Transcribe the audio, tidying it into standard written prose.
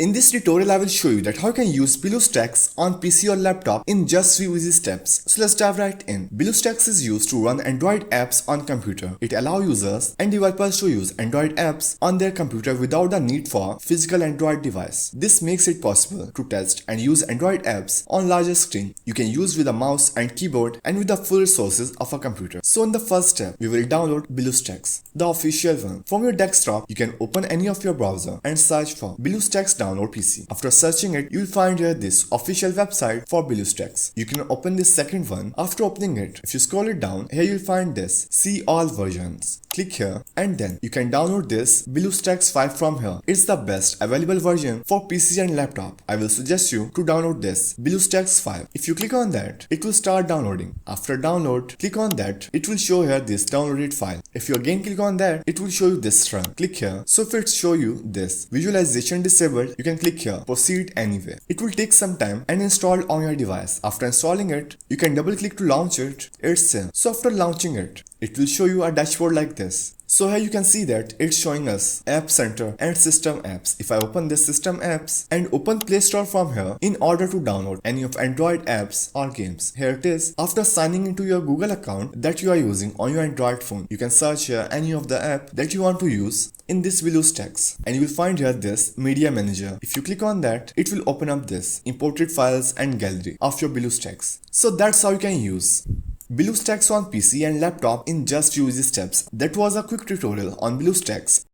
In this tutorial, I will show you that how you can use BlueStacks on PC or laptop in just few easy steps. So let's dive right in. BlueStacks is used to run Android apps on computer. It allows users and developers to use Android apps on their computer without the need for physical Android device. This makes it possible to test and use Android apps on larger screen. You can use with a mouse and keyboard and with the full resources of a computer. So in the first step, we will download BlueStacks, the official one. From your desktop, you can open any of your browser and search for BlueStacks download PC. After searching it, you will find here this official website for BlueStacks. You can open this second one. After opening it, if you scroll it down, here you will find this see all versions. Click here and then you can download this BlueStacks 5 from here. It's the best available version for PC and laptop. I will suggest you to download this BlueStacks 5. If you click on that, it will start downloading. After download, click on that. It will show here this downloaded file. If you again click on that, it will show you this run. Click here. So if it show you this visualization disabled, you can click here, proceed anyway. It will take some time and install on your device. After installing it, you can double click to launch it. It's here. So after launching it, it will show you a dashboard like this. So here you can see that it's showing us App Center and System Apps. If I open this System Apps and open Play Store from here in order to download any of Android apps or games, here it is. After signing into your Google account that you are using on your Android phone, you can search here any of the app that you want to use in this BlueStacks and you will find here this Media Manager. If you click on that, it will open up this imported files and gallery of your BlueStacks. So that's how you can use BlueStacks on PC and laptop in just few easy steps. That was a quick tutorial on BlueStacks.